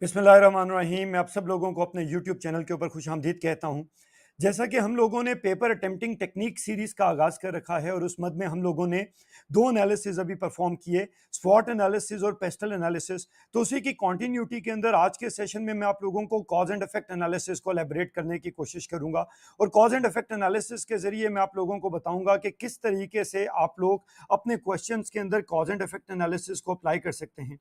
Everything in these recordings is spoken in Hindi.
बिस्मिल्लाहिर्रहमानिर्रहीम। मैं आप सब लोगों को अपने यूट्यूब चैनल के ऊपर खुशामदीद कहता हूं। जैसा कि हम लोगों ने पेपर अटेम्प्टिंग टेक्निक सीरीज का आगाज़ कर रखा है और उस मद में हम लोगों ने दो एनालिसिस अभी परफॉर्म किए, स्वॉट एनालिसिस और पेस्टल एनालिसिस। तो उसी की कॉन्टीन्यूटी के अंदर आज के सेशन में मैं आप लोगों को कॉज एंड इफेक्ट एनालिसिस को एलेबरेट करने की कोशिश करूंगा और कॉज एंड इफेक्ट एनालिसिस के जरिए मैं आप लोगों को बताऊंगा कि किस तरीके से आप लोग अपने क्वेश्चंस के अंदर कॉज एंड इफेक्ट एनालिसिस को अप्लाई कर सकते हैं।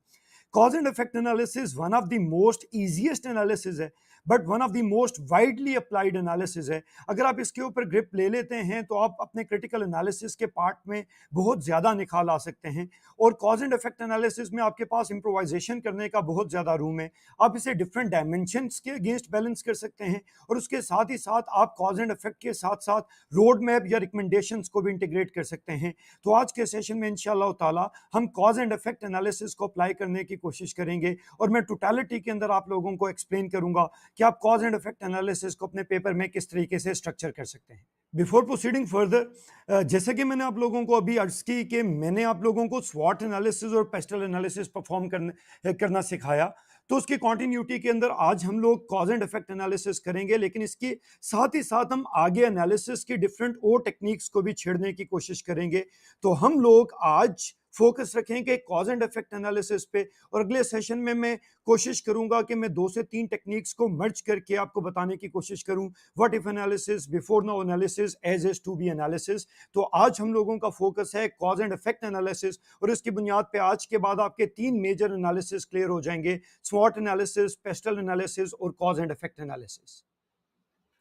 Cause and effect analysis one of the most easiest analysis है, but one of the most widely applied analysis है। अगर आप इसके ऊपर ग्रिप ले लेते हैं तो आप अपने क्रिटिकल एनालिसिस के पार्ट में बहुत ज़्यादा निखार आ सकते हैं। और कॉज एंड इफेक्ट एनालिसिस में आपके पास इम्प्रोवाइजेशन करने का बहुत ज़्यादा रूम है। आप इसे डिफरेंट डायमेंशंस के अगेंस्ट बैलेंस कर सकते हैं और उसके साथ ही साथ आप कॉज एंड इफेक्ट के साथ साथ रोड मैप या रिकमेंडेशंस को भी इंटीग्रेट कर सकते हैं। तो आज के सेशन में इंशाल्लाह ताला हम कॉज एंड इफेक्ट एनालिसिस को अप्लाई करने की कोशिश करेंगे और मैं टोटलिटी के अंदर आप लोगों को एक्सप्लेन करूंगा कि आप कॉज एंड इफेक्ट एनालिसिस को अपने पेपर में किस तरीके से स्ट्रक्चर कर सकते हैं। बिफोर प्रोसीडिंग फर्दर, जैसे कि मैंने आप लोगों को अभी अर्ज की कि मैंने आप लोगों को स्वॉट एनालिसिस और पेस्टल एनालिसिस परफॉर्म करना सिखाया, तो उसकी कॉन्टिन्यूटी के अंदर आज हम लोग कॉज एंड इफेक्ट एनालिसिस करेंगे, लेकिन इसके साथ ही साथ हम आगे एनालिसिस की डिफरेंट और टेक्निक्स को भी छेड़ने की कोशिश करेंगे। तो हम लोग आज फोकस रखेंगे कॉज एंड इफेक्ट एनालिसिस पे और अगले सेशन में मैं कोशिश करूंगा कि मैं 2 से 3 टेक्निक्स को मर्ज करके आपको बताने की कोशिश करूं, what if analysis, before now analysis, as is to be analysis. तो आज हम लोगों का फोकस है कॉज एंड इफेक्ट एनालिसिस और इसकी बुनियाद पे आज के बाद आपके 3 मेजर एनालिसिस क्लियर हो जाएंगे, स्वॉट एनालिसिस, पेस्टल एनालिसिस और cause and effect analysis.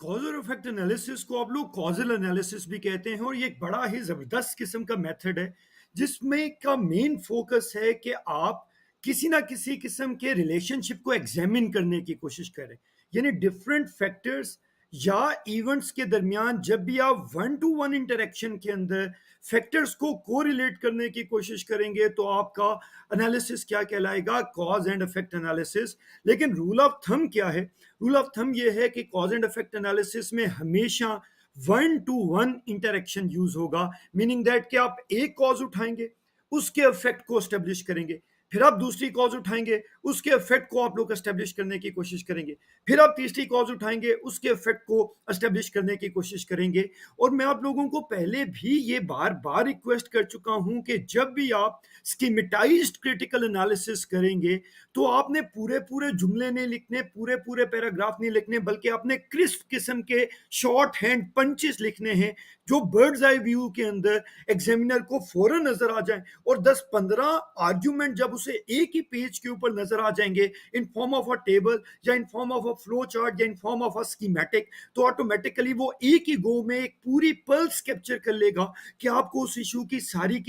Causal effect analysis को आप लोग कॉजल एनालिसिस भी कहते हैं और ये एक बड़ा ही जबरदस्त किस्म का मेथड है जिसमें का मेन फोकस है कि आप किसी ना किसी किस्म के रिलेशनशिप को एग्जामिन करने की कोशिश करें। यानी डिफरेंट फैक्टर्स या इवेंट्स के दरमियान जब भी आप वन टू वन इंटरेक्शन के अंदर फैक्टर्स को कोरिलेट करने की कोशिश करेंगे तो आपका एनालिसिस क्या कहलाएगा, कॉज एंड इफेक्ट एनालिसिस। लेकिन रूल ऑफ थंब क्या है? रूल ऑफ थंब ये है कि कॉज एंड इफेक्ट एनालिसिस में हमेशा one two one interaction use होगा, मीनिंग दैट कि आप एक कॉज उठाएंगे, उसके इफेक्ट को स्टेब्लिश करेंगे, फिर आप दूसरी कॉज उठाएंगे, उसके इफेक्ट को आप लोग एस्टेब्लिश करने की कोशिश करेंगे, फिर आप तीसरी कॉज उठाएंगे, उसके इफेक्ट को एस्टेब्लिश करने की कोशिश करेंगे। और मैं आप लोगों को पहले भी ये बार बार रिक्वेस्ट कर चुका हूं कि जब भी आप स्कीमेटाइज्ड क्रिटिकल एनालिसिस करेंगे तो आपने पूरे पूरे जुमले नहीं लिखने, पूरे पूरे पैराग्राफ नहीं लिखने, बल्कि आपने क्रिस्प किस्म के शॉर्ट हैंड पंचेस लिखने हैं जो बर्ड्स आई व्यू के अंदर एग्जामिनर को फौरन नजर आ जाए। और 10-15 आर्ग्यूमेंट जब उसे एक ही पेज के ऊपर नजर आ जाएंगे in form of a table या in form of a flow chart या in form of a schematic, तो ऑटोमेटिकली वो एक ही गो में एक पूरी पल्स कैप्चर कर लेगा कि आपको उस इशू की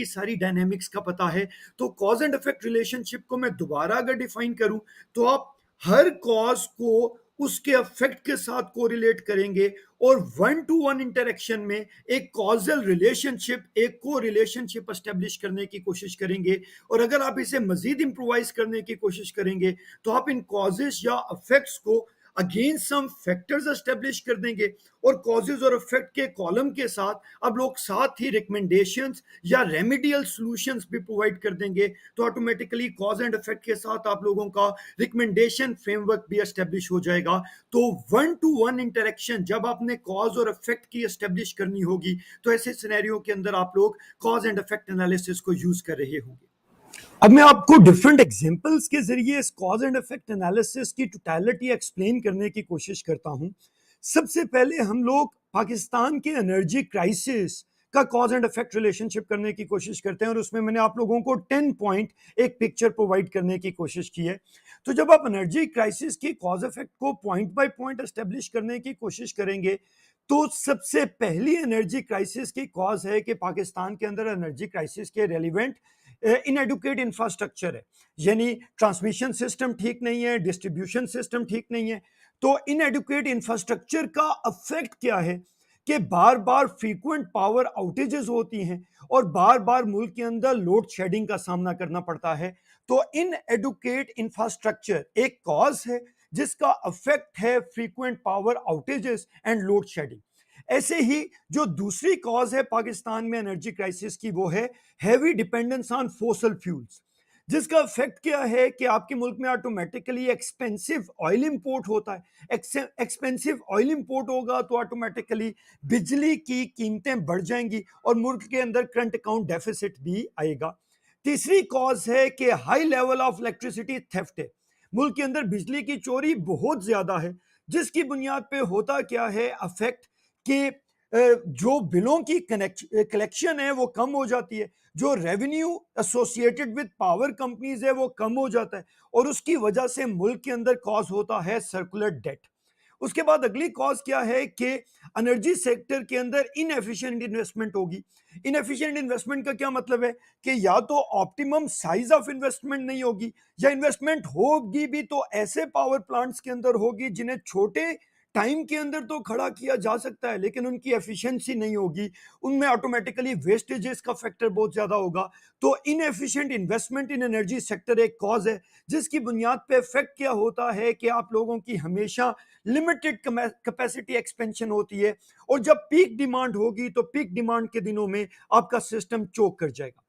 सारी डायनेमिक्स का पता है। तो कॉज एंड इफेक्ट रिलेशनशिप को मैं दोबारा अगर डिफाइन करूं तो आप हर कॉज को उसके इफेक्ट के साथ कोरिलेट करेंगे और वन टू वन इंटरेक्शन में एक कॉजल रिलेशनशिप, एक को रिलेशनशिप एस्टेब्लिश करने की कोशिश करेंगे। और अगर आप इसे मजीद इंप्रोवाइज करने की कोशिश करेंगे तो आप इन कॉजेस या इफेक्ट्स को अगेंस्ट सम फैक्टर्स एस्टेब्लिश कर देंगे और कॉजेज और इफेक्ट के कॉलम के साथ अब लोग साथ ही रिकमेंडेशंस या रेमेडियल सॉल्यूशंस भी प्रोवाइड कर देंगे। तो ऑटोमेटिकली कॉज एंड इफेक्ट के साथ आप लोगों का रिकमेंडेशन फ्रेमवर्क भी एस्टेब्लिश हो जाएगा। तो वन टू वन इंटरेक्शन जब आपने कॉज और इफेक्ट की एस्टेब्लिश करनी होगी तो ऐसे सिनेरियो के अंदर आप लोग कॉज एंड इफेक्ट एनालिसिस को यूज कर रहे होंगे। अब मैं आपको डिफरेंट एग्जांपल्स के जरिए इस कॉज एंड इफेक्ट एनालिसिस की टोटलिटी एक्सप्लेन करने की कोशिश करता हूं। सबसे पहले हम लोग पाकिस्तान के एनर्जी क्राइसिस का कॉज एंड इफेक्ट रिलेशनशिप करने की कोशिश करते हैं और उसमें मैंने आप लोगों को 10 पॉइंट एक पिक्चर प्रोवाइड करने की कोशिश की है। तो जब आप एनर्जी क्राइसिस की कॉज इफेक्ट को पॉइंट बाय पॉइंट एस्टेब्लिश करने की कोशिश करेंगे तो सबसे पहली एनर्जी क्राइसिस की कॉज है कि पाकिस्तान के अंदर एनर्जी क्राइसिस के रेलिवेंट इनएडुकेट इंफ्रास्ट्रक्चर है। यानी ट्रांसमिशन सिस्टम ठीक नहीं है, डिस्ट्रीब्यूशन सिस्टम ठीक नहीं है। तो इनएडुकेट इंफ्रास्ट्रक्चर का इफेक्ट क्या है कि बार बार फ्रीक्वेंट पावर आउटेजेस होती हैं और बार बार मुल्क के अंदर लोड शेडिंग का सामना करना पड़ता है। तो इनएडुकेट इंफ्रास्ट्रक्चर एक कॉज है जिसका इफेक्ट है frequent power outages and load shedding. ऐसे ही जो दूसरी कॉज है पाकिस्तान में एनर्जी क्राइसिस की वो है heavy dependence on fossil fuels. जिसका इफेक्ट क्या है कि आपके मुल्क में ऑटोमेटिकली एक्सपेंसिव ऑयल इंपोर्ट होता है। एक्सपेंसिव ऑयल इंपोर्ट होगा तो ऑटोमेटिकली बिजली की कीमतें बढ़ जाएंगी और मुल्क के अंदर करंट अकाउंट डेफिसिट भी आएगा। तीसरी कॉज है कि high level of electricity theft है। मुल्क के अंदर बिजली की चोरी बहुत ज्यादा है, जिसकी बुनियाद पे होता क्या है अफेक्ट कि जो बिलों की कलेक्शन है वो कम हो जाती है, जो revenue associated with power companies है वो कम हो जाता है, और उसकी वजह से मुल्क के अंदर कॉज होता है सर्कुलर डेट। उसके बाद अगली कॉज क्या है कि एनर्जी सेक्टर के अंदर इनएफिशिएंट इन्वेस्टमेंट होगी। इनएफिशिएंट इन्वेस्टमेंट का क्या मतलब है कि या तो ऑप्टिमम साइज ऑफ इन्वेस्टमेंट नहीं होगी, या इन्वेस्टमेंट होगी भी तो ऐसे पावर प्लांट्स के अंदर होगी जिन्हें छोटे टाइम के अंदर तो खड़ा किया जा सकता है लेकिन उनकी एफिशिएंसी नहीं होगी, उनमें ऑटोमेटिकली वेस्टेजेस का फैक्टर बहुत ज्यादा होगा। तो इनएफिशिएंट इन्वेस्टमेंट इन एनर्जी सेक्टर एक कॉज है, जिसकी बुनियाद पे इफेक्ट क्या होता है कि आप लोगों की हमेशा लिमिटेड कैपेसिटी एक्सपेंशन होती है, और जब पीक डिमांड होगी तो पीक डिमांड के दिनों में आपका सिस्टम चोक कर जाएगा।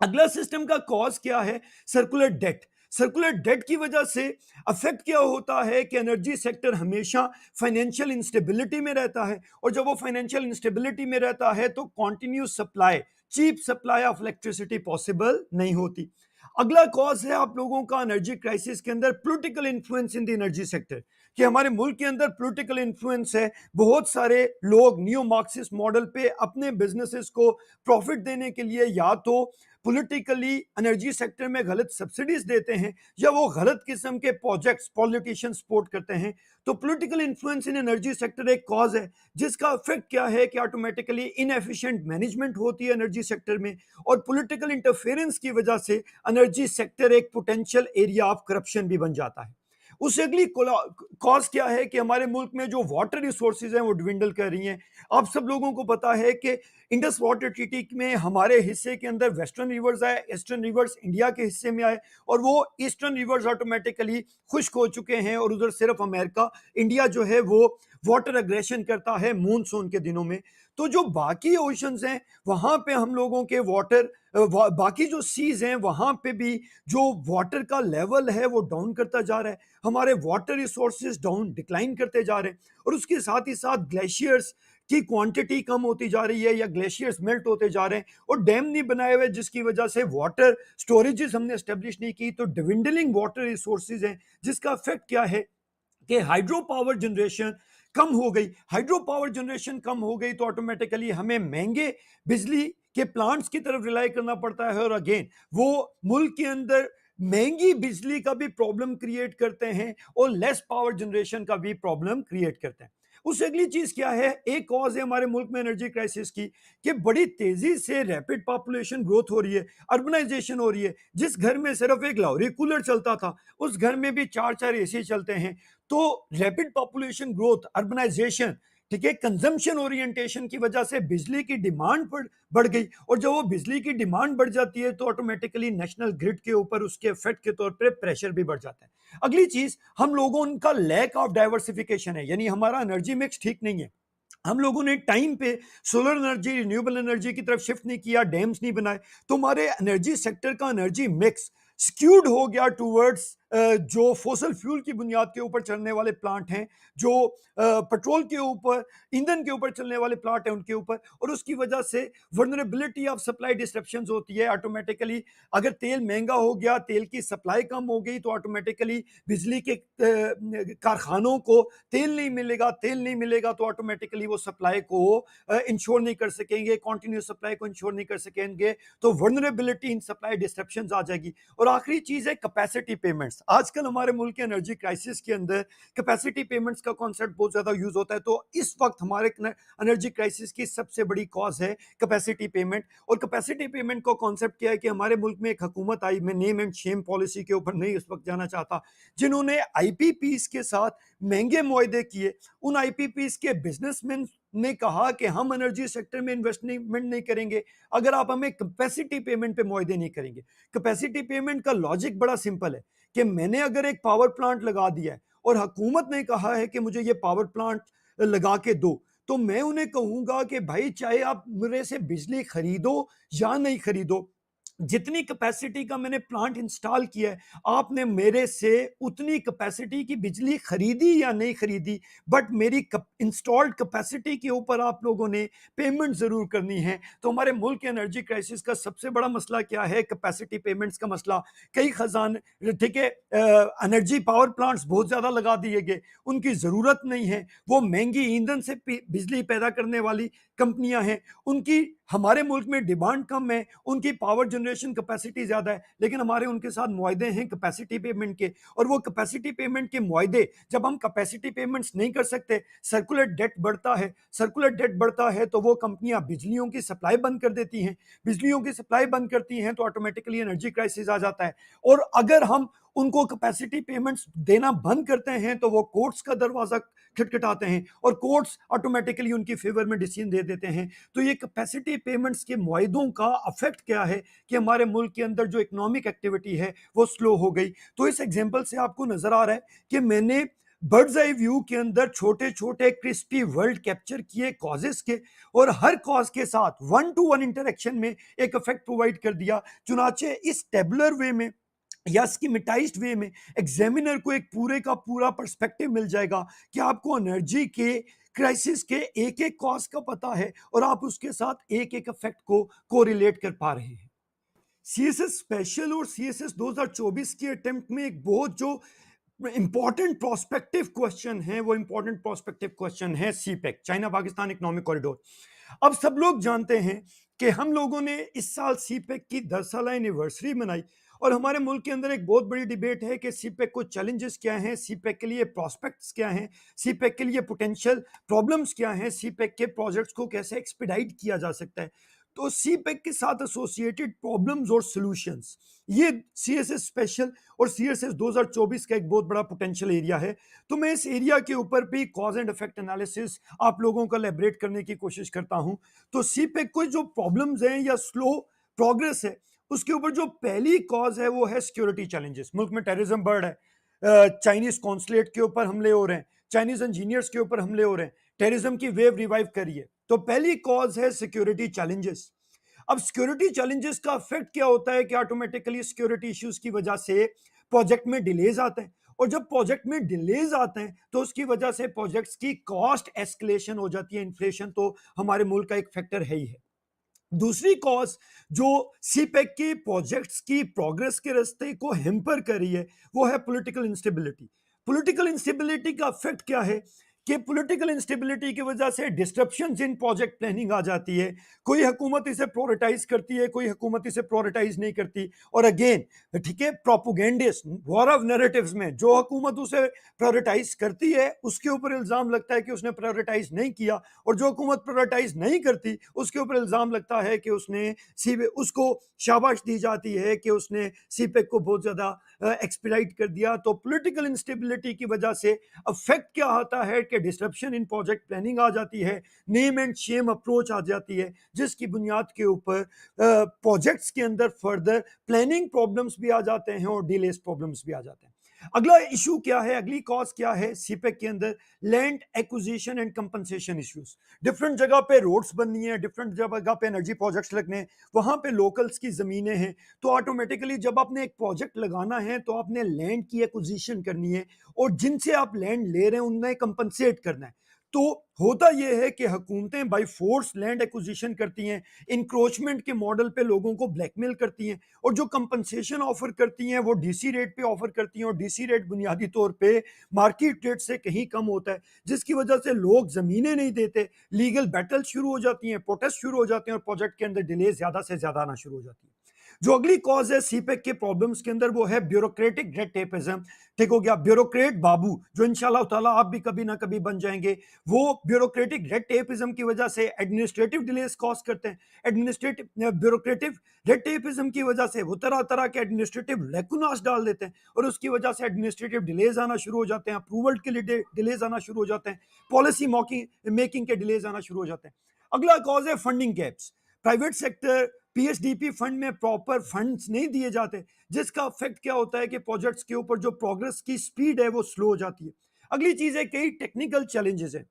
अगला सिस्टम का कॉज क्या है, सर्कुलर डेट। सर्कुलर डेट की वजह से अफेक्ट क्या होता है कि एनर्जी सेक्टर हमेशा फाइनेंशियल इंस्टेबिलिटी में रहता है, और जब वो फाइनेंशियल इंस्टेबिलिटी में रहता है तो continuous supply, cheap supply of electricity possible नहीं होती। अगला कॉज है आप लोगों का एनर्जी क्राइसिस के अंदर political influence in the energy sector, कि हमारे मुल्क के अंदर पॉलिटिकल इन्फ्लुएंस है। बहुत सारे लोग नियो मार्क्सिस्ट मॉडल पे अपने बिजनेसेस को प्रॉफिट देने के लिए या तो पॉलिटिकली एनर्जी सेक्टर में गलत सब्सिडीज देते हैं, या वो गलत किस्म के प्रोजेक्ट्स पॉलिटिशियन सपोर्ट करते हैं। तो पॉलिटिकल इन्फ्लुएंस इन एनर्जी सेक्टर एक कॉज है, जिसका इफेक्ट क्या है कि ऑटोमेटिकली इनएफिशिएंट मैनेजमेंट होती है एनर्जी सेक्टर में, और पॉलिटिकल इंटरफेरेंस की वजह से एनर्जी सेक्टर एक पोटेंशियल एरिया ऑफ करप्शन भी बन जाता है। उससे अगली कॉज क्या है कि हमारे मुल्क में जो वाटर रिसोर्सेज हैं वो डिविंडल कर रही हैं। आप सब लोगों को पता है कि इंडस वाटर ट्रीटी में हमारे हिस्से के अंदर वेस्टर्न रिवर्स आए, ईस्टर्न रिवर्स इंडिया के हिस्से में आए, और वो ईस्टर्न रिवर्स ऑटोमेटिकली खुश्क हो चुके हैं, और उधर सिर्फ अमेरिका, इंडिया जो है वो वाटर अग्रेशन करता है मूनसून के दिनों में। तो जो बाकी ओशंस हैं वहां पे हम लोगों के वाटर, बाकी जो सीज हैं वहां पे भी जो वाटर का लेवल है वो डाउन करता जा रहा है, हमारे वाटर रिसोर्सेज डाउन डिक्लाइन करते जा रहे हैं, और उसके साथ ही साथ ग्लेशियर्स की क्वांटिटी कम होती जा रही है, या ग्लेशियर्स मेल्ट होते जा रहे हैं, और डैम नहीं बनाए हुए जिसकी वजह से वाटर स्टोरेजेस हमने स्टेब्लिश नहीं की, तो डिविंडलिंग वाटर रिसोर्सेज हैं, जिसका इफेक्ट क्या है कि हाइड्रो पावर जनरेशन कम हो गई। हाइड्रो पावर जनरेशन कम हो गई तो ऑटोमेटिकली हमें महंगे बिजली के प्लांट्स की तरफ रिलाई करना पड़ता है, और अगेन वो मुल्क के अंदर महंगी बिजली का भी प्रॉब्लम क्रिएट करते हैं, और लेस पावर जनरेशन का भी प्रॉब्लम क्रिएट करते हैं। उससे अगली चीज क्या है, एक कॉज है हमारे मुल्क में एनर्जी क्राइसिस की, कि बड़ी तेजी से रैपिड पॉपुलेशन ग्रोथ हो रही है, अर्बनाइजेशन हो रही है। जिस घर में सिर्फ एक लाहौरी कूलर चलता था उस घर में भी चार चार एसी चलते हैं। तो रैपिड पॉपुलेशन ग्रोथ, अर्बनाइजेशन, ठीक है, कंजम्पशन ओरिएंटेशन की वजह से बिजली की डिमांड बढ़ गई, और जब वो बिजली की डिमांड बढ़ जाती है तो ऑटोमेटिकली नेशनल ग्रिड के ऊपर उसके इफेक्ट के तौर पर प्रेशर भी बढ़ जाता है। अगली चीज, हम लोगों का लैक ऑफ डाइवर्सिफिकेशन है, यानी हमारा एनर्जी मिक्स ठीक नहीं है। हम लोगों ने टाइम पे सोलर एनर्जी, रिन्यूएबल एनर्जी की तरफ शिफ्ट नहीं किया, डैम्स नहीं बनाए, तो हमारे एनर्जी सेक्टर का एनर्जी मिक्स स्क्यूड हो गया टूवर्ड्स जो फोसल फ्यूल की बुनियाद के ऊपर चलने वाले प्लांट हैं, जो पेट्रोल के ऊपर, ईंधन के ऊपर चलने वाले प्लांट हैं उनके ऊपर, और उसकी वजह से वल्नरेबिलिटी ऑफ सप्लाई डिस्ट्रप्शंस होती है। ऑटोमेटिकली अगर तेल महंगा हो गया, तेल की सप्लाई कम हो गई, तो ऑटोमेटिकली बिजली के कारखानों को तेल नहीं मिलेगा, तेल नहीं मिलेगा तो ऑटोमेटिकली वो सप्लाई को इंश्योर नहीं कर सकेंगे, कॉन्टिन्यूस सप्लाई को इंश्योर नहीं कर सकेंगे, तो वल्नरेबिलिटी इन सप्लाई डिस्ट्रप्शंस आ जाएगी। और आखिरी चीज है कैपेसिटी पेमेंट्स। आजकल हमारे मुल्क के एनर्जी क्राइसिस के अंदर कैपेसिटी पेमेंट्स का कॉन्सेप्ट बहुत ज्यादा यूज होता है, तो इस वक्त हमारे एनर्जी क्राइसिस की सबसे बड़ी कॉज है कैपेसिटी पेमेंट। और कैपेसिटी पेमेंट का कॉन्सेप्ट क्या है कि हमारे मुल्क में एक हुकूमत आई, मैं नेम एंड शेम पॉलिसी के ऊपर नहीं इस वक्त जाना चाहता, जिन्होंने आईपीपीस के साथ महंगे मुआहदे किए। उन आईपीपीस के बिजनेसमैन ने कहा कि हम एनर्जी सेक्टर में इन्वेस्टमेंट नहीं करेंगे अगर आप हमें कैपेसिटी पेमेंट पे मुआहदे नहीं करेंगे। कैपेसिटी पेमेंट का लॉजिक बड़ा सिंपल है कि मैंने अगर एक पावर प्लांट लगा दिया है और हुकूमत ने कहा है कि मुझे ये पावर प्लांट लगा के दो, तो मैं उन्हें कहूंगा कि भाई चाहे आप मेरे से बिजली खरीदो या नहीं खरीदो, जितनी कैपेसिटी का मैंने प्लांट इंस्टॉल किया है, आपने मेरे से उतनी कैपेसिटी की बिजली खरीदी या नहीं खरीदी, बट मेरी इंस्टॉल्ड कैपेसिटी के ऊपर आप लोगों ने पेमेंट जरूर करनी है। तो हमारे मुल्क के एनर्जी क्राइसिस का सबसे बड़ा मसला क्या है? कैपेसिटी पेमेंट्स का मसला। कई खजाने, ठीक है, एनर्जी पावर प्लांट्स बहुत ज्यादा लगा दिए गए, उनकी जरूरत नहीं है। वो महंगी ईंधन से बिजली पैदा करने वाली कंपनियां हैं, उनकी हमारे मुल्क में डिमांड कम है, उनकी पावर जनरेशन कैपेसिटी ज्यादा है, लेकिन हमारे उनके साथ मुआहदे हैं कैपेसिटी पेमेंट के। और वो कैपेसिटी पेमेंट के मुआहदे, जब हम कैपेसिटी पेमेंट्स नहीं कर सकते, सर्कुलर डेट बढ़ता है। सर्कुलर डेट बढ़ता है तो वो कंपनियां बिजलियों की सप्लाई बंद कर देती हैं। बिजलियों की सप्लाई बंद करती हैं तो ऑटोमेटिकली एनर्जी क्राइसिस आ जाता है। और अगर हम उनको कैपेसिटी पेमेंट्स देना बंद करते हैं तो वो कोर्ट्स का दरवाजा खटखटाते हैं और कोर्ट्स ऑटोमेटिकली उनकी फेवर में डिसीजन दे देते हैं। तो ये कैपेसिटी पेमेंट्स के मुआहदों का अफेक्ट क्या है कि हमारे मुल्क के अंदर जो इकोनॉमिक एक्टिविटी है वो स्लो हो गई। तो इस एग्जांपल से आपको नजर आ रहा है कि मैंने बर्ड्स आई व्यू के अंदर छोटे छोटे क्रिस्पी वर्ल्ड कैप्चर किए कॉजेस के, और हर कॉज के साथ वन टू वन इंटरेक्शन में एक इफेक्ट प्रोवाइड कर दिया। चुनाचे इस टेबुलर वे में या स्कीमेटाइज्ड वे में एग्जामिनर को एक पूरे का पूरा पर्सपेक्टिव मिल जाएगा कि आपको एनर्जी के क्राइसिस के एक एक कॉज का पता है और आप उसके साथ एक एक इफेक्ट को कोरिलेट कर पा रहे हैं। सीएसएस स्पेशल और सीएसएस 2024 के अटेम्प्ट में एक बहुत जो इंपॉर्टेंट प्रोस्पेक्टिव क्वेश्चन है, वो इंपॉर्टेंट प्रोस्पेक्टिव क्वेश्चन है CPEC, China Pakistan economic corridor. अब सब लोग जानते हैं कि हम लोगों ने इस साल सीपेक की 10 साल एनिवर्सरी मनाई, और हमारे मुल्क के अंदर एक बहुत बड़ी डिबेट है कि सीपेक को चैलेंजेस क्या हैं, सीपेक के लिए प्रॉस्पेक्ट्स क्या हैं, सीपेक के लिए पोटेंशियल प्रॉब्लम्स क्या हैं, सीपेक के प्रोजेक्ट्स को कैसे एक्सपीडाइट किया जा सकता है। तो सीपेक के साथ एसोसिएटेड प्रॉब्लम्स और सॉल्यूशंस, ये सीएसएस स्पेशल और सीएसएस 2024 का एक बहुत बड़ा पोटेंशियल एरिया है। तो मैं इस एरिया के ऊपर भी कॉज एंड इफेक्ट एनालिसिस आप लोगों का लेबरेट करने की कोशिश करता हूं। तो सीपेक को जो प्रॉब्लम्स हैं या स्लो प्रोग्रेस है, उसके ऊपर जो पहली कॉज है वो है सिक्योरिटी चैलेंजेस। मुल्क में टेररिज्म बढ़ है, चाइनीज कॉन्सुलेट के ऊपर हमले हो रहे हैं, चाइनीज इंजीनियर्स के ऊपर हमले हो रहे हैं, टेररिज्म की वेव रिवाइव करिए। तो पहली कॉज है सिक्योरिटी चैलेंजेस। अब सिक्योरिटी चैलेंजेस का इफेक्ट क्या होता है कि ऑटोमेटिकली सिक्योरिटी इश्यूज की वजह से प्रोजेक्ट में डिलेज आते हैं, और जब प्रोजेक्ट में डिलेज आते हैं तो उसकी वजह से प्रोजेक्ट्स की कॉस्ट एस्केलेशन हो जाती है। इन्फ्लेशन तो हमारे मुल्क का एक फैक्टर है ही है। दूसरी कॉज जो सीपेक के प्रोजेक्ट्स की प्रोग्रेस के रास्ते को हेम्पर कर रही है, वो है पॉलिटिकल इंस्टेबिलिटी। पॉलिटिकल इंस्टेबिलिटी का इफेक्ट क्या है कि पॉलिटिकल इंस्टेबिलिटी की वजह से डिस्ट्रप्शंस इन प्रोजेक्ट प्लानिंग आ जाती है। कोई हुकूमत इसे प्रायोरिटाइज करती है, कोई हुकूमत इसे प्रायोरिटाइज नहीं करती। और अगेन, ठीक है, प्रोपोगेंडिस्ट वॉर ऑफ नैरेटिव्स में जो हुकूमत उसे प्रायोरिटाइज करती है उसके ऊपर इल्जाम लगता है कि उसने प्रायोरिटाइज नहीं किया, और जो हुकूमत प्रायोरिटाइज नहीं करती उसके ऊपर इल्जाम लगता है कि उसने उसको शाबाश दी जाती है कि उसने सीपेक को बहुत ज्यादा एक्सपीडाइट कर दिया। तो पॉलिटिकल इंस्टेबिलिटी की वजह से अफेक्ट क्या आता है कि डिस्ट्रप्शन इन प्रोजेक्ट प्लानिंग आ जाती है, नेम एंड शेम अप्रोच आ जाती है, जिसकी बुनियाद के ऊपर प्रोजेक्ट्स के अंदर फर्दर प्लानिंग प्रॉब्लम्स भी आ जाते हैं और डिलेस प्रॉब्लम्स भी आ जाते हैं। अगला इशू क्या है, अगली कॉज क्या है सीपेक के अंदर? Land acquisition and compensation issues. Different जगह पे रोड्स बननी है, डिफरेंट जगह पे एनर्जी प्रोजेक्ट्स लगने हैं, वहां पे लोकल्स की जमीनें हैं, तो ऑटोमेटिकली जब आपने एक प्रोजेक्ट लगाना है तो आपने लैंड की एक्विजिशन करनी है, और जिनसे आप लैंड ले रहे हैं उन्हें कंपनसेट करना है। तो होता यह है कि हुकूमतें बाई फोर्स लैंड एक्विजिशन करती हैं, इंक्रोचमेंट के मॉडल पे लोगों को ब्लैकमेल करती हैं, और जो कंपनसेशन ऑफर करती हैं वो डीसी रेट पे ऑफर करती हैं, और डीसी रेट बुनियादी तौर पे मार्केट रेट से कहीं कम होता है, जिसकी वजह से लोग जमीनें नहीं देते, लीगल बैटल शुरू हो जाती हैं, प्रोटेस्ट शुरू हो जाते हैं, और प्रोजेक्ट के अंदर डिले ज्यादा से ज्यादा आना शुरू हो जाती है। जो अगली कॉज है सीपेक के प्रॉब्लम्स के अंदर, वो है ब्यूरोक्रेटिक रेड टेपिज्म। ठीक हो गया, ब्यूरोक्रेट बाबू जो इंशाल्लाह ताला आप भी कभी ना कभी बन जाएंगे, वो ब्यूरोक्रेटिक रेड टेपिज्म की वजह से एडमिनिस्ट्रेटिव डिलेस कॉज करते हैं। एडमिनिस्ट्रेटिव ब्यूरोक्रेटिव रेड टेपिज्म की वजह से वो तरह तरह के एडमिनिस्ट्रेटिव लेकुनास डाल देते हैं, और उसकी वजह से एडमिनिस्ट्रेटिव डिलेज आना शुरू हो जाते हैं, अप्रूवल के लिए डिलेज आना शुरू हो जाते हैं, पॉलिसी मेकिंग के डिलेज आना शुरू हो जाते हैं। अगला कॉज है funding gaps. Private sector PSDP fund में प्रॉपर फंड्स नहीं दिए जाते, जिसका इफेक्ट क्या होता है कि प्रोजेक्ट्स के ऊपर जो प्रोग्रेस की स्पीड है वो स्लो हो जाती है। अगली चीज है कई टेक्निकल चैलेंजेस है।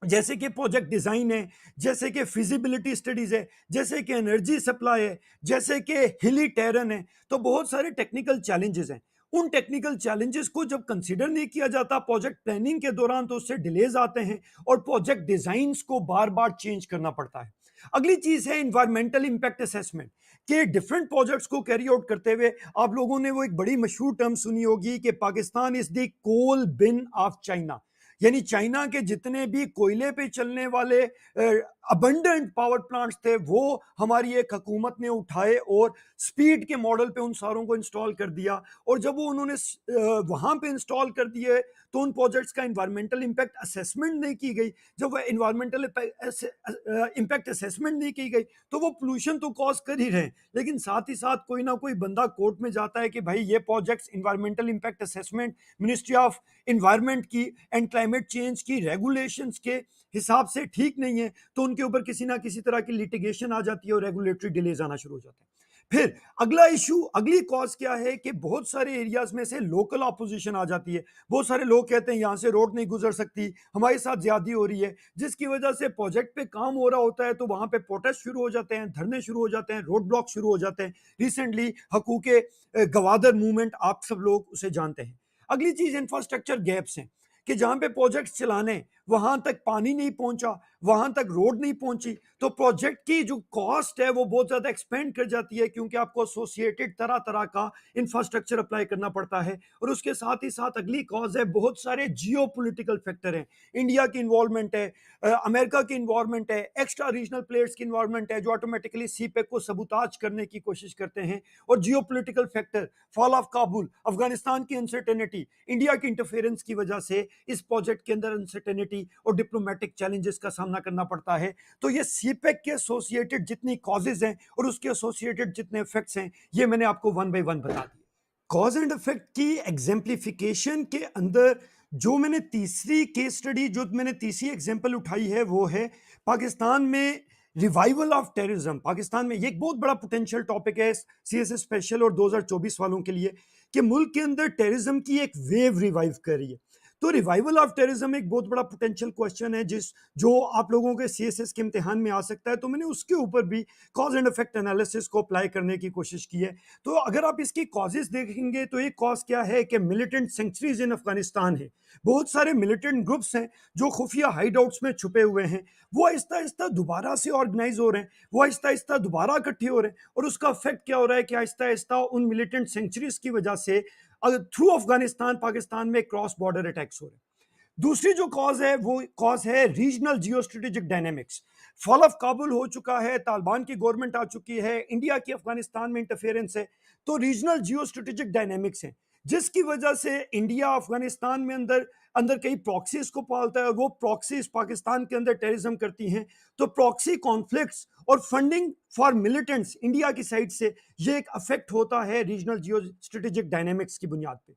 जैसे कि प्रोजेक्ट डिजाइन है, जैसे कि फिजिबिलिटी स्टडीज है, जैसे कि एनर्जी सप्लाई है, जैसे कि हिली टेरन है। तो बहुत सारे टेक्निकल चैलेंजेस हैं। उन टेक्निकल चैलेंजेस को जब कंसीडर नहीं किया जाता प्रोजेक्ट प्लानिंग के दौरान, तो उससे डिलेज आते हैं और प्रोजेक्ट डिजाइन्स को बार बार चेंज करना पड़ता है। अगली चीज है इन्वायरमेंटल इंपैक्ट असेसमेंट, कि डिफरेंट प्रोजेक्ट्स को कैरी आउट करते हुए आप लोगों ने वो एक बड़ी मशहूर टर्म सुनी होगी कि Pakistan is the coal bin of China. यानी चाइना के जितने भी कोयले पे चलने वाले अबंडेंट पावर प्लांट्स थे, वो हमारी एक हुकूमत ने उठाए और स्पीड के मॉडल पे उन सारों को इंस्टॉल कर दिया। और जब वो उन्होंने वहां पे इंस्टॉल कर दिए, तो उन प्रोजेक्ट्स का इन्वायरमेंटल इंपैक्ट असेसमेंट नहीं की गई। जब वह इन्वायरमेंटल इंपैक्ट असेसमेंट नहीं की गई, तो वो पोल्यूशन तो कॉज कर ही रहे हैं, लेकिन साथ ही साथ कोई ना कोई बंदा कोर्ट में जाता है कि भाई ये projects environmental impact assessment ministry of environment की एंड क्लाइमेट चेंज की रेगुलेशंस के हिसाब से ठीक नहीं है, तो उनके ऊपर किसी ना किसी तरह की लिटिगेशन आ जाती है और रेगुलेटरी डिलेज आना शुरू हो जाते हैं। फिर अगला इशू, अगली कॉज क्या है कि बहुत सारे एरियाज में से लोकल ऑपोजिशन आ जाती है। बहुत सारे लोग कहते हैं यहां से रोड नहीं गुजर सकती, हमारे साथ ज्यादा हो रही है, जिसकी वजह से प्रोजेक्ट पे काम हो रहा होता है तो वहां पे प्रोटेस्ट शुरू हो जाते हैं, धरने शुरू हो जाते हैं, रोड ब्लॉक शुरू हो जाते हैं। रिसेंटली हकूके गवादर मूवमेंट, आप सब लोग उसे जानते हैं। अगली चीज इंफ्रास्ट्रक्चर गैप्स हैं, कि जहां पे प्रोजेक्ट चलाने वहां तक पानी नहीं पहुंचा, वहां तक रोड नहीं पहुंची, तो प्रोजेक्ट की जो कॉस्ट है वो बहुत ज्यादा एक्सपेंड कर जाती है, क्योंकि आपको एसोसिएटेड तरह तरह का इंफ्रास्ट्रक्चर अप्लाई करना पड़ता है। और उसके साथ ही साथ अगली कॉज है, बहुत सारे जियो पोलिटिकल फैक्टर हैं। इंडिया की इन्वॉल्वमेंट है, अमेरिका की इन्वॉल्वमेंट है, एक्स्ट्रा रीजनल प्लेयर्स की इन्वॉल्वमेंट है, जो ऑटोमेटिकली सीपेक को सबुताज करने की कोशिश करते हैं। और geo political factor, fall of Kabul, Afghanistan की अनसर्टेनिटी, इंडिया की इंटरफेरेंस की वजह से इस प्रोजेक्ट के अंदर अनसर्टेनिटी और डिप्लोमेटिक चैलेंजेस का सामना करना पड़ता है। तो ये सीपेक के एसोसिएटेड जितनी कॉजेज हैं और उसके एसोसिएटेड जितने इफेक्ट्स हैं, ये मैंने आपको वन बाय वन बता दिए। कॉज एंड इफेक्ट की एग्जाम्प्लिफिकेशन के अंदर जो मैंने तीसरी केस स्टडी, जो मैंने तीसरी एग्जाम्पल उठाई है, वो है पाकिस्तान में रिवाइवल ऑफ टेररिज्म। पाकिस्तान में ये एक बहुत बड़ा पोटेंशियल टॉपिक है सीएसएस स्पेशल और 2024 वालों के लिए, कि मुल्क के अंदर टेररिज्म की एक वेव रिवाइव कर रही है। तो रिवाइवल ऑफ टेररिज्म एक बहुत बड़ा पोटेंशियल क्वेश्चन है, जिस जो आप लोगों के सीएसएस के इम्तिहान में आ सकता है। तो मैंने उसके ऊपर भी कॉज एंड इफेक्ट एनालिसिस को अप्लाई करने की कोशिश की है। तो अगर आप इसकी कॉजेज देखेंगे, तो एक कॉज क्या है कि मिलिटेंट सेंचुरीज इन अफगानिस्तान है। बहुत सारे मिलिटेंट ग्रुप्स हैं जो खुफिया हाइडआउट्स में छुपे हुए हैं, वो आहिस्ता आहिस्ता दोबारा से ऑर्गेनाइज हो रहे हैं, वो आहिस्ता आहिस्ता दोबारा इकट्ठे हो रहे हैं। और उसका इफेक्ट क्या हो रहा है कि आहिस्ता आहिस्ता उन मिलिटेंट सेंचुरीज की वजह से थ्रू अफगानिस्तान पाकिस्तान में क्रॉस बॉर्डर अटैक्स हो रहे हैं। दूसरी जो कॉज है, वो कॉज है regional geo strategic dynamics. Fall of Kabul हो चुका है, तालिबान की गवर्नमेंट आ चुकी है, इंडिया की अफगानिस्तान में इंटरफेरेंस है, तो रीजनल जियो स्ट्रेटेजिक डायनेमिक्स है, जिसकी वजह से इंडिया अफगानिस्तान में अंदर अंदर कई प्रॉक्सीज को पालता है, और वो प्रॉक्सीज पाकिस्तान के अंदर टेररिज्म करती हैं। तो प्रॉक्सी कॉन्फ्लिक्ट्स और फंडिंग फॉर मिलिटेंट्स इंडिया की साइड से ये एक अफेक्ट होता है रीजनल जियो स्ट्रेटेजिक डायनेमिक्स की बुनियाद पे।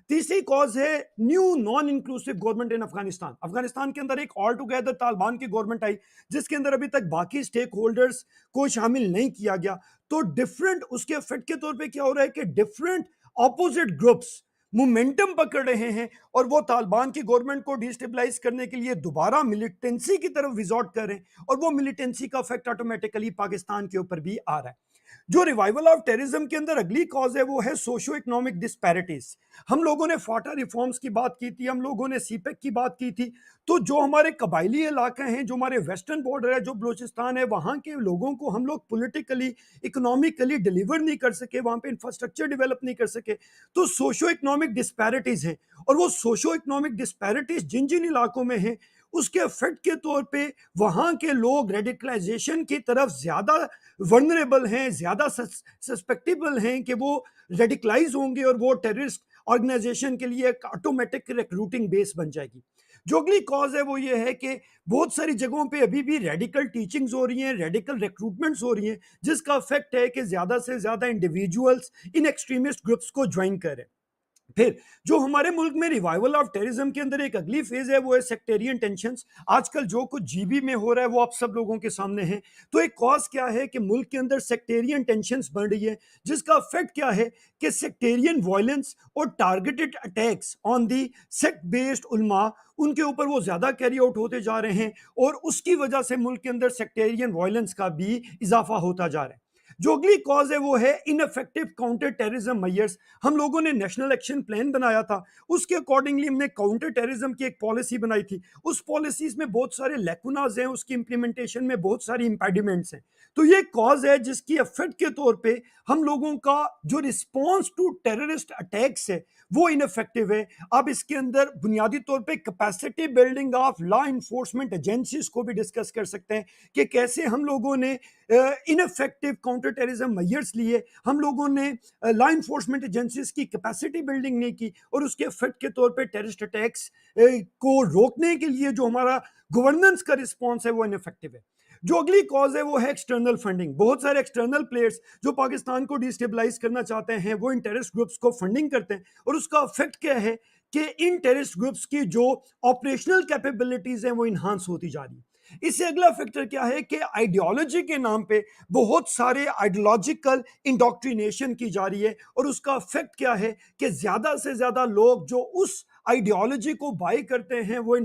तीसरी कॉज है new non inclusive government in Afghanistan. Afghanistan के अंदर एक ऑल टुगेदर तालिबान की गवर्नमेंट आई, जिसके अंदर अभी तक बाकी स्टेक होल्डर्स को शामिल नहीं किया गया। तो डिफरेंट उसके इफेक्ट के तौर पे क्या हो रहा है कि डिफरेंट ऑपोजिट ग्रुप्स मोमेंटम पकड़ रहे हैं, और वो तालिबान की गवर्नमेंट को डिस्टेबलाइज करने के लिए दोबारा मिलिटेंसी की तरफ रिजॉर्ट कर रहे हैं, और वो मिलिटेंसी का इफेक्ट ऑटोमेटिकली पाकिस्तान के ऊपर भी आ रहा है। जो रिवाइवल ऑफ टेररिज्म के अंदर अगली कॉज है, वो है सोशो इकोनॉमिक डिस्पैरिटीज। हम लोगों ने फाटा रिफॉर्म्स की बात की थी, हम लोगों ने सीपेक की बात की थी। तो जो हमारे कबायली इलाके हैं, जो हमारे वेस्टर्न बॉर्डर है, जो बलूचिस्तान है, वहां के लोगों को हम लोग पॉलिटिकली इकोनॉमिकली डिलीवर नहीं कर सके, वहां पे इंफ्रास्ट्रक्चर डेवलप नहीं कर सके। तो सोशो इकोनॉमिक डिस्पैरिटीज हैं, और वो सोशो इकोनॉमिक डिस्पैरिटीज जिन जिन इलाकों में हैं, उसके इफेक्ट के तौर पे वहां के लोग रेडिकलाइजेशन की तरफ ज्यादा वनरेबल हैं, ज्यादा सस्पेक्टेबल हैं कि वो रेडिकलाइज होंगे, और वो टेररिस्ट ऑर्गेनाइजेशन के लिए एक ऑटोमेटिक रिक्रूटिंग बेस बन जाएगी। जो अगली कॉज है, वो ये है कि बहुत सारी जगहों पे अभी भी रेडिकल टीचिंग्स हो रही हैं, रेडिकल रिक्रूटमेंट्स हो रही हैं, जिसका इफेक्ट है कि ज्यादा से ज्यादा इंडिविजुअल्स इन एक्सट्रीमिस्ट ग्रुप्स को ज्वाइन करें। फिर जो हमारे मुल्क में रिवाइवल ऑफ टेररिज्म के अंदर एक अगली फेज है वो है सेक्टेरियन टेंशंस। आजकल जो कुछ जीबी में हो रहा है वो आप सब लोगों के सामने है। तो एक कॉज क्या है कि मुल्क के अंदर सेक्टेरियन टेंशंस बढ़ रही है, जिसका इफेक्ट क्या है कि सेक्टेरियन वायलेंस और targeted attacks on the sect based उलमा, उनके ऊपर वो ज्यादा कैरी आउट होते जा रहे हैं और उसकी वजह से मुल्क के अंदर सेक्टेरियन वायलेंस का भी इजाफा होता जा रहा है। जो अगली कॉज है वो है इनफेक्टिव काउंटर टेररिज्म मेजर्स। हम लोगों ने नेशनल एक्शन प्लान बनाया था, उसके अकॉर्डिंगली हमने काउंटर टेररिज्म की एक पॉलिसी बनाई थी। उस पॉलिसीज में बहुत सारे लैकुनाज हैं, उसकी इंप्लीमेंटेशन में बहुत सारी इंपेडिमेंट्स हैं। तो ये कॉज है जिसकी इफेक्ट के तौर पे हम लोगों का जो रिस्पॉन्स टू टेररिस्ट अटैक्स है वो इनफेक्टिव है। अब इसके अंदर बुनियादी तौर पे capacity building of law enforcement agencies को भी डिस्कस कर सकते हैं कि कैसे हम लोगों ने इनफेक्टिव काउंटर टेररिज्म मेजर्स लिए, हम लोगों ने लॉ इन्फोर्समेंट एजेंसीज की कैपेसिटी बिल्डिंग नहीं की और उसके इफेक्ट के तौर पे टेररिस्ट अटैक्स को रोकने के लिए जो हमारा गवर्नेंस का रिस्पॉन्स है वो इनफेक्टिव है। जो अगली कॉज है वो है एक्सटर्नल फंडिंग। बहुत सारे एक्सटर्नल प्लेयर्स जो पाकिस्तान को डिस्टेबलाइज करना चाहते हैं वो इन टेररिस्ट ग्रुप्स को फंडिंग करते हैं और उसका इफेक्ट क्या है कि इन टेररिस्ट ग्रुप्स की जो ऑपरेशनल कैपेबिलिटीज हैं वो इन्हांस होती जा रही है। इससे अगला फैक्टर क्या है कि आइडियोलॉजी के नाम पे बहुत सारे आइडियोलॉजिकल इंडोक्ट्रिनेशन की जा रही है और उसका इफेक्ट क्या है कि ज्यादा से ज्यादा लोग जो उस आइडियोलॉजी को बाय करते हैं वो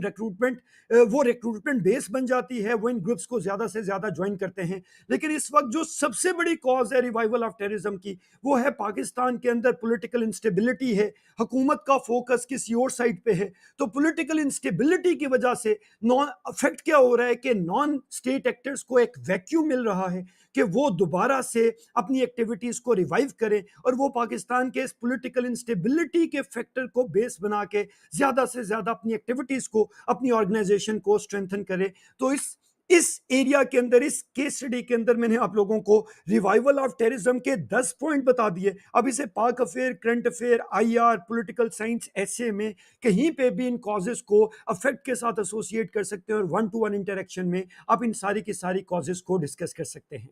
रिक्रूटमेंट बेस बन जाती है, वो इन ग्रुप्स को ज्यादा से ज्यादा ज्वाइन करते हैं। लेकिन इस वक्त जो सबसे बड़ी कॉज है रिवाइवल ऑफ टेररिज्म की वो है पाकिस्तान के अंदर पॉलिटिकल इंस्टेबिलिटी है। हुकूमत का फोकस किसी और साइड पे है, तो पॉलिटिकल इंस्टेबिलिटी की वजह से नॉन अफेक्ट क्या हो रहा है कि नॉन स्टेट एक्टर्स को एक वैक्यूम मिल रहा है कि वो दोबारा से अपनी एक्टिविटीज को रिवाइव करें और वो पाकिस्तान के इस पॉलिटिकल इंस्टेबिलिटी के फैक्टर को बेस बना के ज्यादा से ज्यादा अपनी एक्टिविटीज को, अपनी ऑर्गेनाइजेशन को स्ट्रेंथन करें। तो इस एरिया के अंदर, इस केस स्टडी के अंदर मैंने आप लोगों को रिवाइवल ऑफ टेररिज्म के 10 पॉइंट बता दिए। अब इसे पाक affair, current affair, IR, political science ऐसे में कहीं पे भी इन कॉजेस को अफेक्ट के साथ एसोसिएट कर सकते हैं और वन टू वन इंटरेक्शन में आप इन सारी की सारी कॉजेस को डिस्कस कर सकते हैं।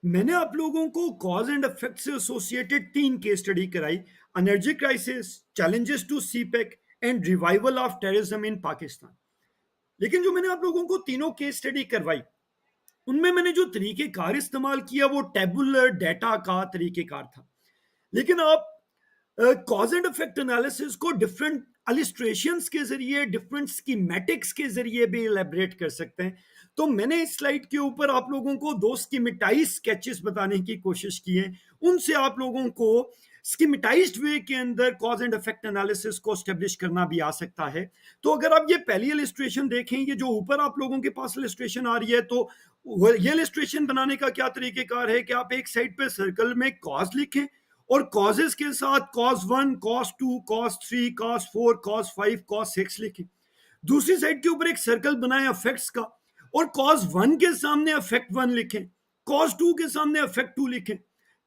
मैंने आप लोगों को कॉज एंड इफेक्ट से एसोसिएटेड 3 केस स्टडी कराई: energy crisis, challenges to CPEC and revival of terrorism in Pakistan. लेकिन जो मैंने आप लोगों को तीनों केस स्टडी करवाई उनमें मैंने जो तरीकेकार इस्तेमाल किया वो टेबुलर डेटा का तरीकेकार था। लेकिन आप कॉज एंड इफेक्ट एनालिसिस को डिफरेंट अलिस्ट्रेशंस के जरिए, डिफरेंट स्कीमेटिक्स के जरिए भी इलेबरेट कर सकते हैं। तो मैंने इस स्लाइड के ऊपर आप लोगों को 2 स्कीमेटाइज स्केचेस बताने की कोशिश की है, उनसे आप लोगों को स्कीमेटाइज्ड वे के अंदर कॉज एंड इफेक्ट एनालिसिस को एस्टेब्लिश करना भी आ सकता है। तो अगर आप ये पहली इलिस्ट्रेशन देखें, ये जो ऊपर आप लोगों के पास इलिस्ट्रेशन आ रही है, तो ये इलिस्ट्रेशन बनाने का क्या तरीकेकार है कि आप एक साइड पे सर्कल में कॉज लिखें और कॉजेस के साथ cause 1, cause 2, cause 3, cause 4, cause 5, cause 6 लिखें। दूसरी साइड के ऊपर एक सर्कल बनाएं इफेक्ट्स का और कॉज 1 के सामने इफेक्ट 1 लिखें, कॉज 2 के सामने इफेक्ट 2 लिखें,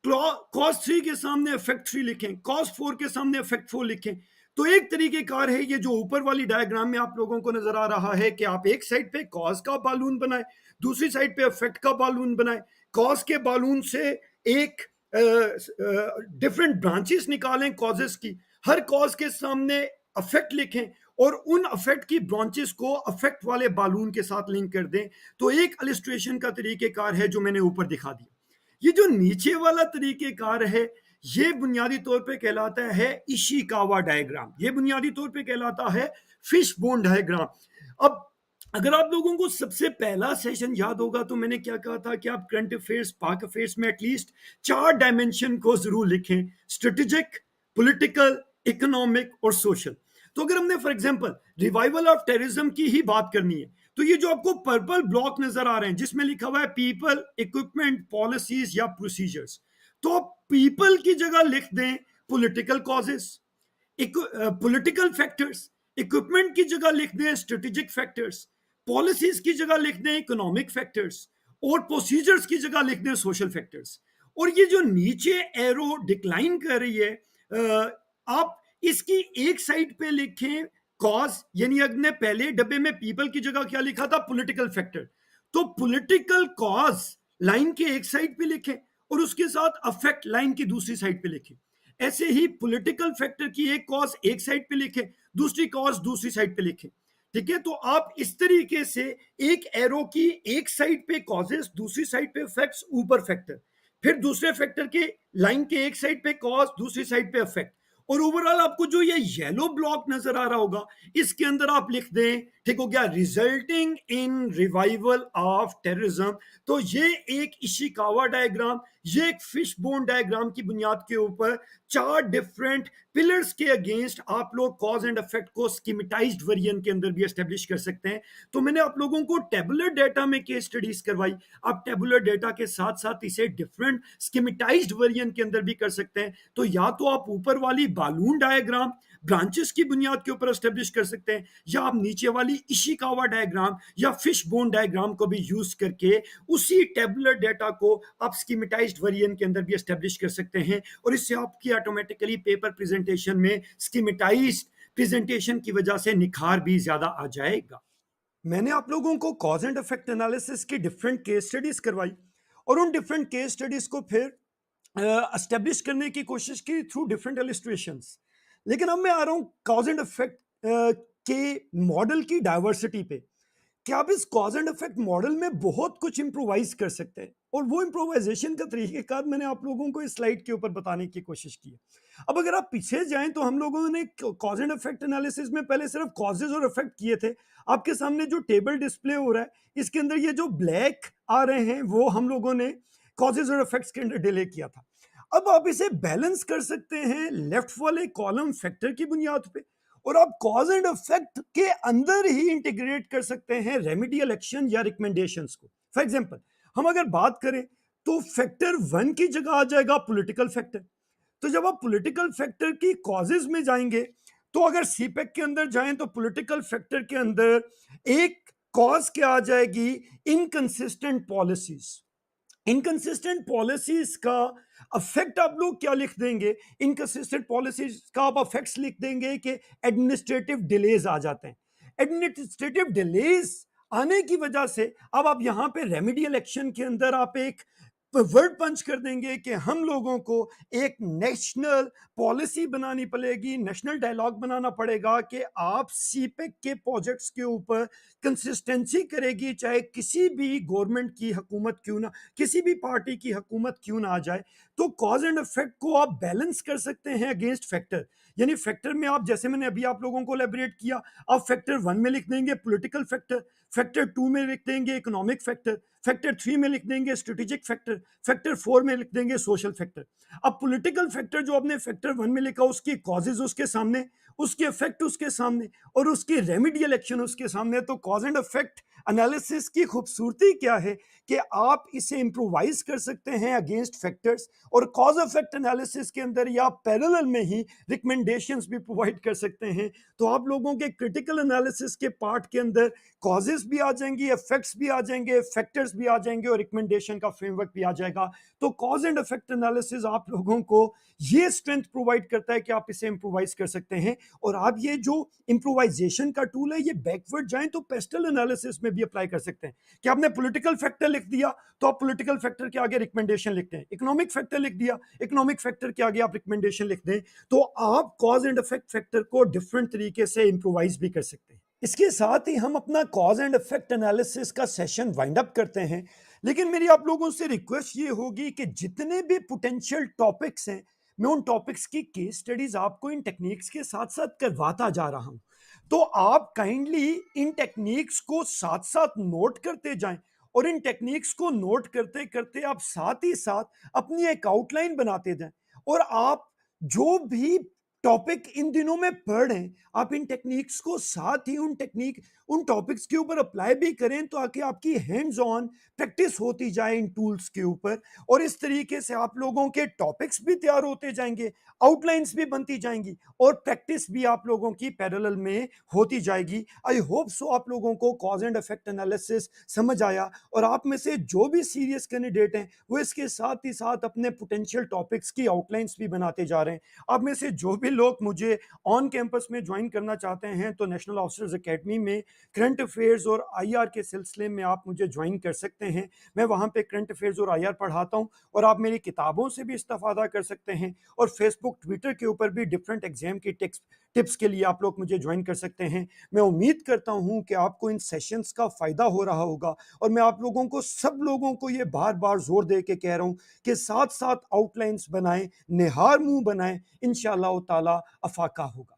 कॉज 3 के सामने इफेक्ट 3 लिखें, कॉज 4 के सामने इफेक्ट 4 लिखें। तो एक तरीके कार है ये जो ऊपर वाली डायग्राम में आप लोगों को नजर आ रहा है कि आप एक साइड पे कॉज का बालून बनाए, दूसरी साइड पे इफेक्ट का बालून बनाए। कॉज के बालून से एक डिफरेंट ब्रांचेस निकालें कॉजेस की, हर कॉज के सामने अफेक्ट लिखें और उन अफेक्ट की ब्रांचेस को अफेक्ट वाले बालून के साथ लिंक कर दें। तो एक इलस्ट्रेशन का तरीकेकार है जो मैंने ऊपर दिखा दिया। ये जो नीचे वाला तरीकेकार है ये बुनियादी तौर पे कहलाता है इशिकावा डायग्राम, ये बुनियादी तौर पे कहलाता है फिश बोन डायग्राम। अब अगर आप लोगों को सबसे पहला सेशन याद होगा तो मैंने क्या कहा था कि आप करंट अफेयर्स, पाक अफेयर्स में एटलीस्ट 4 डायमेंशन को जरूर लिखें: स्ट्रेटेजिक, पॉलिटिकल, इकोनॉमिक और सोशल। तो अगर हमने for example revival of terrorism की ही बात करनी है तो ये जो आपको पर्पल ब्लॉक नजर आ रहे हैं जिसमें लिखा हुआ है पीपल, इक्विपमेंट, पॉलिसीज या प्रोसीजर्स, तो पीपल की जगह लिख दें political causes, political factors, equipment की जगह लिख दें स्ट्रेटेजिक फैक्टर्स, पॉलिसीज की जगह लिख दें इकोनॉमिक फैक्टर्स और प्रोसीजर्स की जगह लिख दें सोशल फैक्टर्स। और ये जो नीचे एरो डिक्लाइन कर रही है आप इसकी एक साइड पे लिखें कॉज, यानी अगले पहले डब्बे में पीपल की जगह क्या लिखा था, पॉलिटिकल फैक्टर, तो पॉलिटिकल कॉज लाइन के एक साइड पे लिखें और उसके साथ अफेक्ट लाइन की दूसरी साइड पे लिखें। ऐसे ही पॉलिटिकल फैक्टर की एक कॉज एक साइड पे लिखे, दूसरी कॉज दूसरी साइड पे लिखे। ठीक है, तो आप इस तरीके से एक एरो की एक साइड पे कॉजेस, दूसरी साइड पे इफेक्ट्स, ऊपर फैक्टर, फिर दूसरे फैक्टर के लाइन के एक साइड पे कॉज, दूसरी साइड पे इफेक्ट, और ओवरऑल आपको जो ये येलो ब्लॉक नजर आ रहा होगा इसके अंदर आप लिख दें, ठीक हो गया, resulting in revival of terrorism. तो ये एक इशिकावा डायग्राम, ये एक फिश बोन डायग्राम की बुनियाद के ऊपर चार डिफरेंट पिलर्स के अगेंस्ट आप लोग कॉज एंड इफेक्ट को स्कीमेटाइज्ड वेरिएंट के अंदर भी एस्टेब्लिश कर सकते हैं। तो मैंने आप लोगों को टेबुलर डेटा में केस स्टडीज करवाई, आप टेबुलर डेटा के साथ साथ इसे डिफरेंट स्कीमेटाइज्ड वेरिएंट के अंदर भी कर सकते हैं। तो या तो आप ऊपर वाली बालून डायग्राम ब्रांचेस की बुनियाद के ऊपर एस्टेब्लिश कर सकते हैं, या आप नीचे वाली इशिकावा डायग्राम या फिश बोन डायग्राम को भी यूज करके उसी टेबुलर डेटा को आप स्कीमेटाइज्ड वेरिएंट के अंदर भी एस्टेब्लिश कर सकते हैं, और इससे आपकी ऑटोमेटिकली पेपर प्रेजेंटेशन में स्कीमेटाइज्ड प्रेजेंटेशन की वजह से निखार भी ज्यादा आ जाएगा। मैंने आप लोगों को कॉज एंड इफेक्ट एनालिसिस की डिफरेंट केस स्टडीज करवाई, और उन डिफरेंट केस स्टडीज को फिर एस्टेब्लिश करने की कोशिश की थ्रू डिफरेंट इलस्ट्रेशंस। लेकिन अब मैं आ रहा हूं कॉज एंड इफेक्ट के मॉडल की डाइवर्सिटी पे, कि आप इस कॉज एंड इफेक्ट मॉडल में बहुत कुछ इंप्रोवाइज कर सकते हैं, और वो इंप्रोवाइजेशन का तरीकेकार मैंने आप लोगों को इस स्लाइड के ऊपर बताने की कोशिश की है। अब अगर आप पीछे जाएं तो हम लोगों ने कॉज एंड इफेक्ट एनालिसिस में पहले सिर्फ कॉजेज और इफेक्ट किए थे। आपके सामने जो टेबल डिस्प्ले हो रहा है इसके अंदर ये जो ब्लैक आ रहे हैं वो हम लोगों ने कॉजेज और इफेक्ट्स के अंदर डिले किया था। अब आप इसे बैलेंस कर सकते हैं लेफ्ट वाले कॉलम फैक्टर की बुनियाद पे, और आप कॉज एंड इफेक्ट के अंदर ही इंटीग्रेट कर सकते हैं रेमेडियल एक्शन या रिकमेंडेशंस को। फॉर एग्जांपल हम अगर बात करें तो फैक्टर 1 की जगह आ जाएगा पॉलिटिकल फैक्टर। तो जब आप पॉलिटिकल फैक्टर की कॉजेज में जाएंगे तो अगर सीपेक के अंदर जाएं तो पॉलिटिकल फैक्टर के अंदर एक कॉज क्या आ जाएगी, इनकंसिस्टेंट पॉलिसीज। इनकंसिस्टेंट पॉलिसीज का अफेक्ट आप लोग क्या लिख देंगे, इनकंसिस्टेंट पॉलिसीज का आप अफेक्ट्स लिख देंगे कि एडमिनिस्ट्रेटिव डिलेज आ जाते हैं। एडमिनिस्ट्रेटिव डिलेज आने की वजह से अब आप यहां पे रेमेडियल एक्शन के अंदर आप एक वर्ड पंच कर देंगे कि हम लोगों को एक नेशनल पॉलिसी बनानी पड़ेगी, नेशनल डायलॉग बनाना पड़ेगा कि आप सीपेक के प्रोजेक्ट्स के ऊपर कंसिस्टेंसी करेगी, चाहे किसी भी गवर्नमेंट की हुकूमत क्यों ना, किसी भी पार्टी की हुकूमत क्यों ना आ जाए। तो कॉज एंड इफेक्ट को आप बैलेंस कर सकते हैं अगेंस्ट फैक्टर। यानी फैक्टर में आप, जैसे मैंने अभी आप लोगों को एलैबोरेट किया, आप फैक्टर 1 में लिख देंगे पॉलिटिकल फैक्टर, फैक्टर 2 में लिख देंगे इकोनॉमिक फैक्टर, फैक्टर 3 में लिख देंगे स्ट्रेटेजिक फैक्टर, फैक्टर 4 में लिख देंगे सोशल फैक्टर। अब पॉलिटिकल फैक्टर जो आपने फैक्टर 1 में लिखा उसकी कॉजेज उसके सामने, उसके इफेक्ट उसके सामने, और उसके रेमेडियल एक्शन उसके सामने। तो कॉज एंड इफेक्ट एनालिसिस की खूबसूरती क्या है कि आप इसे इंप्रोवाइज कर सकते हैं अगेंस्ट फैक्टर्स, और कॉज इफेक्ट एनालिसिस के अंदर या पैरेलल में ही रिकमेंडेशंस भी प्रोवाइड कर सकते हैं। तो आप लोगों के क्रिटिकल एनालिसिस के पार्ट के अंदर कॉजेस भी आ जाएंगी, इफेक्ट्स भी आ जाएंगे, फैक्टर्स भी आ जाएंगे, और रिकमेंडेशन का फ्रेमवर्क भी आ जाएगा। तो कॉज एंड इफेक्ट एनालिसिस आप लोगों को ये स्ट्रेंथ प्रोवाइड करता है कि आप इसे इंप्रोवाइज कर सकते हैं। और आप ये जो इंप्रोवाइजेशन का टूल है ये बैकवर्ड जाएं तो पेस्टल एनालिसिस में भी अप्लाई कर सकते हैं, कि आपने पॉलिटिकल फैक्टर लिख दिया तो आप पॉलिटिकल फैक्टर के आगे रिकमेंडेशन लिखते हैं, इकोनॉमिक फैक्टर लिख दिया, इकोनॉमिक फैक्टर के आगे आप रिकमेंडेशन लिख दें, तो आप कॉज एंड इफेक्ट फैक्टर को डिफरेंट तरीके से इंप्रोवाइज भी कर सकते हैं। इसके साथ ही हम अपना कॉज एंड इफेक्ट एनालिसिस का सेशन वाइंड अप करते हैं। लेकिन मेरी आप लोगों से रिक्वेस्ट ये होगी कि जितने भी पोटेंशियल टॉपिक्स हैं मैं उन टॉपिक्स की केस स्टडीज आपको इन टेक्निक्स के साथ साथ करवाता जा रहा हूं। तो आप काइंडली इन टेक्निक्स को साथ साथ नोट करते जाएं, और इन टेक्निक्स को नोट करते करते आप साथ ही साथ अपनी एक आउटलाइन बनाते जाएं, और आप जो भी टॉपिक इन दिनों में पढ़ रहे हैं आप इन टेक्निक्स को साथ ही उन टॉपिक्स के ऊपर अप्लाई भी करें, ताकि आपकी हैंड्स ऑन प्रैक्टिस होती जाए इन टूल्स के ऊपर। और इस तरीके से आप लोगों के टॉपिक्स भी तैयार होते जाएंगे, आउटलाइंस भी बनती जाएंगी, और प्रैक्टिस भी आप लोगों की पैरेलल में होती जाएगी। आई होप सो आप लोगों को कॉज एंड इफेक्ट एनालिसिस समझ आया, और आप में से जो भी सीरियस कैंडिडेट हैं वो इसके साथ ही साथ अपने पोटेंशियल टॉपिक्स की आउटलाइंस भी बनाते जा रहे हैं। आप में से जो भी लोग मुझे ऑन कैंपस में ज्वाइन करना चाहते हैं तो नेशनल ऑफिसर्स एकेडमी में करंट अफेयर्स और आईआर के सिलसिले में आप मुझे ज्वाइन कर सकते हैं। मैं वहाँ पे करंट अफेयर्स और आईआर पढ़ाता हूँ और आप मेरी किताबों से भी इस्तेफादा कर सकते हैं और फेसबुक ट्विटर के ऊपर भी डिफरेंट एग्जाम की टिप्स के लिए आप लोग मुझे ज्वाइन कर सकते हैं। मैं उम्मीद करता हूँ कि आपको इन सेशंस का फ़ायदा हो रहा होगा और मैं आप लोगों को सब लोगों को ये बार बार जोर दे के कह रहा हूँ कि साथ साथ आउटलाइंस बनाएं, निहार मुंह बनाएं, इंशाअल्लाह ताला अफाका होगा।